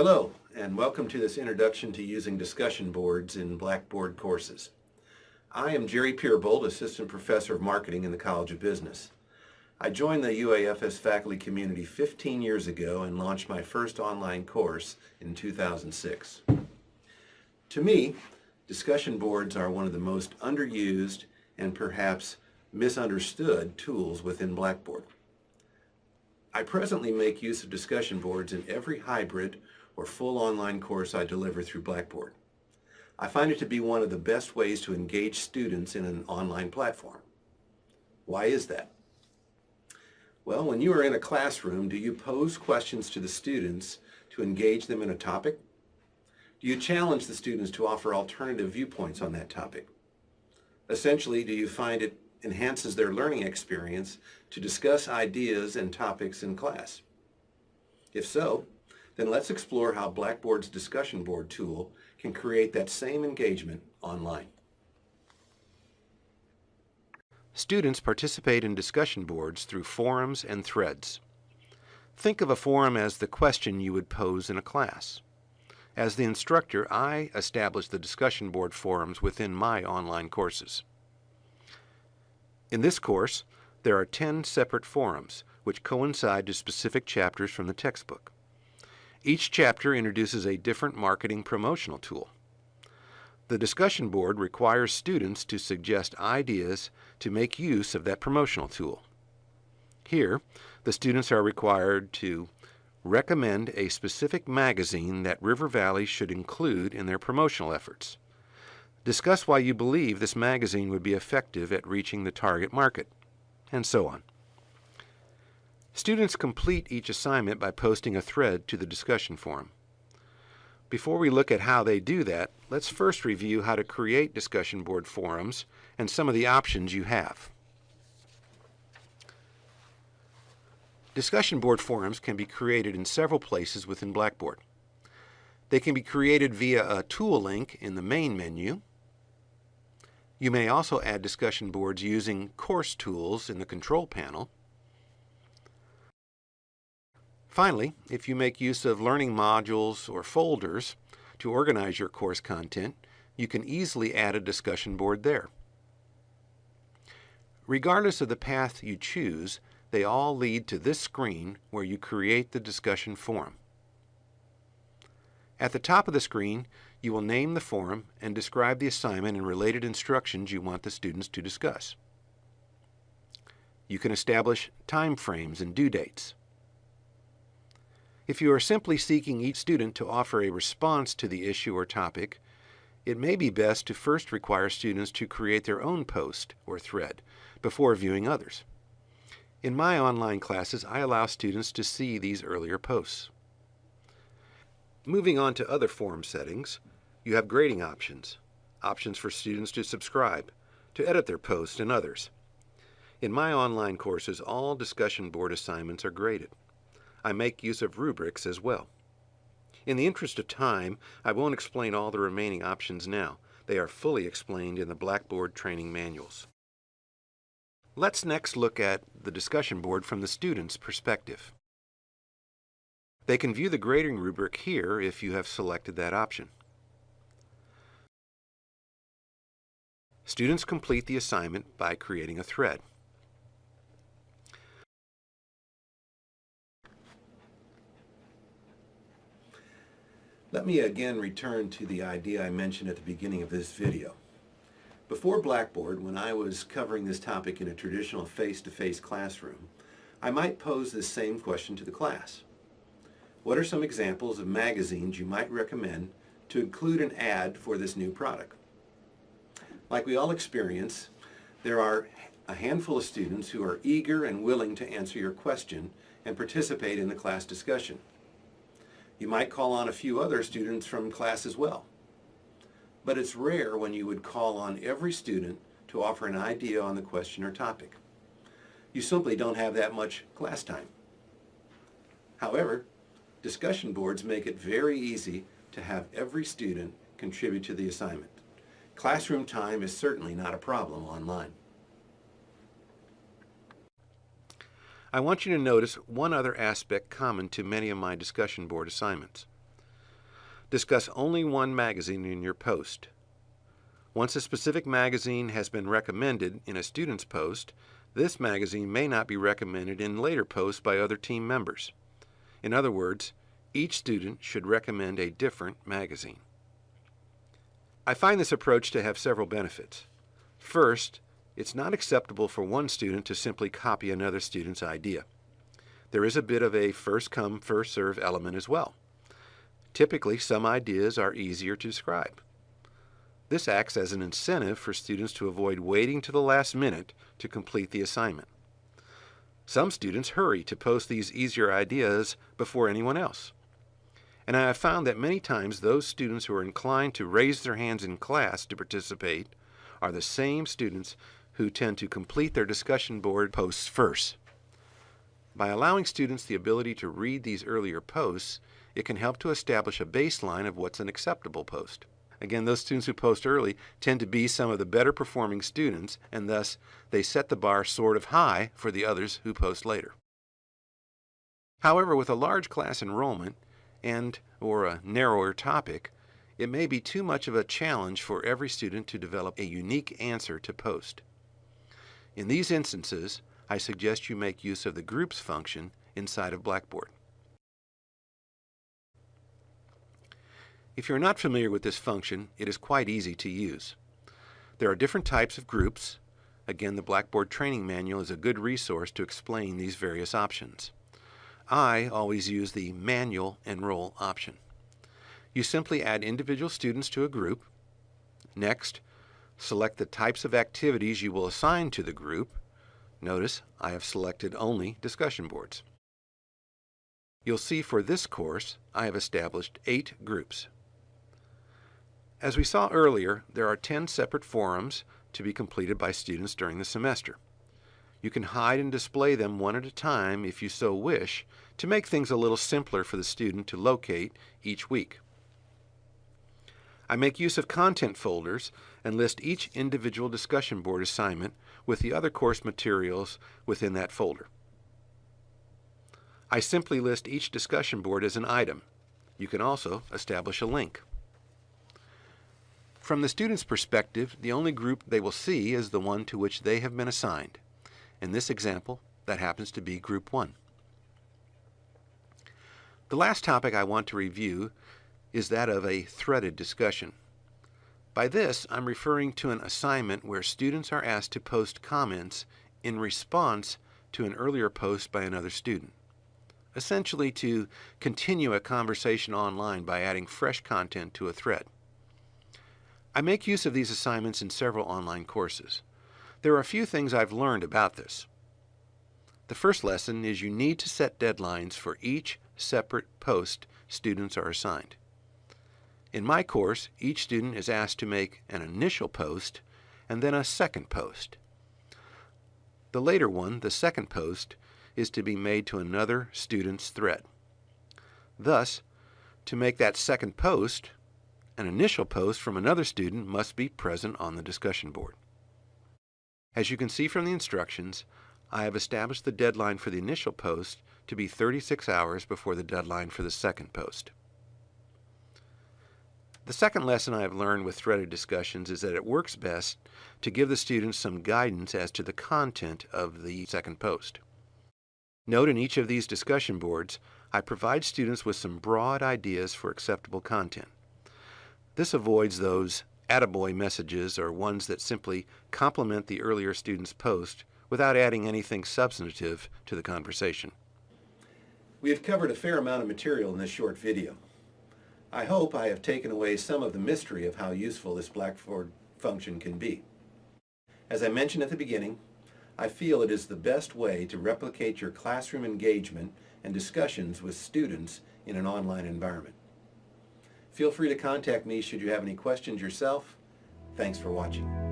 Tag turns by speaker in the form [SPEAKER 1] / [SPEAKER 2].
[SPEAKER 1] Hello, and welcome to this introduction to using discussion boards in Blackboard courses. I am jpeerbolte, Assistant Professor of Marketing in the College of Business. I joined the UAFS faculty community 15 years ago and launched my first online course in 2006. To me, discussion boards are one of the most underused and perhaps misunderstood tools within Blackboard. I presently make use of discussion boards in every hybrid or full online course I deliver through Blackboard. I find it to be one of the best ways to engage students in an online platform. Why is that? Well, when you are in a classroom, do you pose questions to the students to engage them in a topic? Do you challenge the students to offer alternative viewpoints on that topic? Essentially, do you find it enhances their learning experience to discuss ideas and topics in class? If so, then let's explore how Blackboard's discussion board tool can create that same engagement online. Students participate in discussion boards through forums and threads. Think of a forum as the question you would pose in a class. As the instructor, I establish the discussion board forums within my online courses. In this course, there are 10 separate forums, which coincide to specific chapters from the textbook. Each chapter introduces a different marketing promotional tool. The discussion board requires students to suggest ideas to make use of that promotional tool. Here, the students are required to recommend a specific magazine that River Valley should include in their promotional efforts. Discuss why you believe this magazine would be effective at reaching the target market, and so on. Students complete each assignment by posting a thread to the discussion forum. Before we look at how they do that, let's first review how to create discussion board forums and some of the options you have. Discussion board forums can be created in several places within Blackboard. They can be created via a tool link in the main menu. You may also add discussion boards using course tools in the control panel. Finally, if you make use of learning modules or folders to organize your course content, you can easily add a discussion board there. Regardless of the path you choose, they all lead to this screen where you create the discussion forum. At the top of the screen, you will name the forum and describe the assignment and related instructions you want the students to discuss. You can establish time frames and due dates. If you are simply seeking each student to offer a response to the issue or topic, it may be best to first require students to create their own post or thread before viewing others. In my online classes, I allow students to see these earlier posts. Moving on to other forum settings, you have grading options, options for students to subscribe, to edit their posts, and others. In my online courses, all discussion board assignments are graded. I make use of rubrics as well. In the interest of time, I won't explain all the remaining options now. They are fully explained in the Blackboard training manuals. Let's next look at the discussion board from the student's perspective. They can view the grading rubric here if you have selected that option. Students complete the assignment by creating a thread. Let me again return to the idea I mentioned at the beginning of this video. Before Blackboard, when I was covering this topic in a traditional face-to-face classroom, I might pose this same question to the class. What are some examples of magazines you might recommend to include an ad for this new product? Like we all experience, there are a handful of students who are eager and willing to answer your question and participate in the class discussion. You might call on a few other students from class as well. But it's rare when you would call on every student to offer an idea on the question or topic. You simply don't have that much class time. However, discussion boards make it very easy to have every student contribute to the assignment. Classroom time is certainly not a problem online. I want you to notice one other aspect common to many of my discussion board assignments. Discuss only one magazine in your post. Once a specific magazine has been recommended in a student's post, this magazine may not be recommended in later posts by other team members. In other words, each student should recommend a different magazine. I find this approach to have several benefits. First, it's not acceptable for one student to simply copy another student's idea. There is a bit of a first-come, first-serve element as well. Typically, some ideas are easier to describe. This acts as an incentive for students to avoid waiting to the last minute to complete the assignment. Some students hurry to post these easier ideas before anyone else. And I have found that many times those students who are inclined to raise their hands in class to participate are the same students who tend to complete their discussion board posts first. By allowing students the ability to read these earlier posts, it can help to establish a baseline of what's an acceptable post. Again, those students who post early tend to be some of the better performing students, and thus they set the bar sort of high for the others who post later. However, with a large class enrollment or a narrower topic, it may be too much of a challenge for every student to develop a unique answer to post. In these instances, I suggest you make use of the groups function inside of Blackboard. If you're not familiar with this function, it is quite easy to use. There are different types of groups. Again, the Blackboard Training Manual is a good resource to explain these various options. I always use the Manual Enroll option. You simply add individual students to a group. Next, select the types of activities you will assign to the group. Notice I have selected only discussion boards. You'll see for this course I have established 8 groups. As we saw earlier, there are 10 separate forums to be completed by students during the semester. You can hide and display them one at a time if you so wish to make things a little simpler for the student to locate each week. I make use of content folders and list each individual discussion board assignment with the other course materials within that folder. I simply list each discussion board as an item. You can also establish a link. From the student's perspective, the only group they will see is the one to which they have been assigned. In this example, that happens to be Group 1. The last topic I want to review is that of a threaded discussion. By this, I'm referring to an assignment where students are asked to post comments in response to an earlier post by another student, essentially to continue a conversation online by adding fresh content to a thread. I make use of these assignments in several online courses. There are a few things I've learned about this. The first lesson is you need to set deadlines for each separate post students are assigned. In my course, each student is asked to make an initial post and then a second post. The later one, the second post, is to be made to another student's thread. Thus, to make that second post, an initial post from another student must be present on the discussion board. As you can see from the instructions, I have established the deadline for the initial post to be 36 hours before the deadline for the second post. The second lesson I have learned with threaded discussions is that it works best to give the students some guidance as to the content of the second post. Note in each of these discussion boards, I provide students with some broad ideas for acceptable content. This avoids those attaboy messages or ones that simply complement the earlier student's post without adding anything substantive to the conversation.
[SPEAKER 2] We have covered a fair amount of material in this short video. I hope I have taken away some of the mystery of how useful this Blackboard function can be. As I mentioned at the beginning, I feel it is the best way to replicate your classroom engagement and discussions with students in an online environment. Feel free to contact me should you have any questions yourself. Thanks for watching.